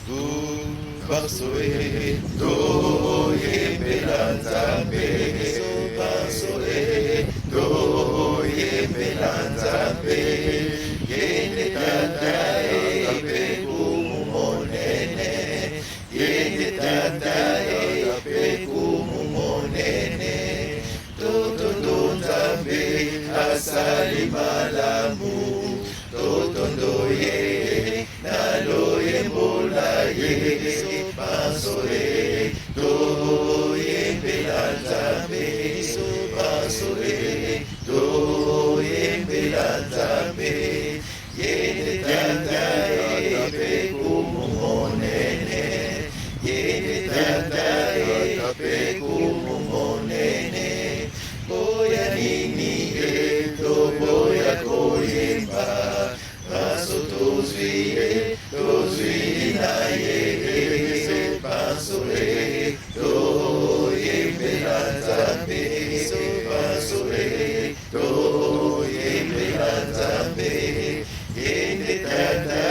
Tu basoe to yebelanzambe so basoe to yebelanzambe yende tata ebe kumumonene yende tata ebe kumumonene totondo nzambe asali malamu totondo ye naloye mbola ye basoe to yembela nzambe basoe to yembela nzambe yende tata ebe kumumonene yende tata ebe kumumonene boya nini boya koyemba baso tozwie na ye basoe to yembela nzambe basoe to yembela nzambe yende tata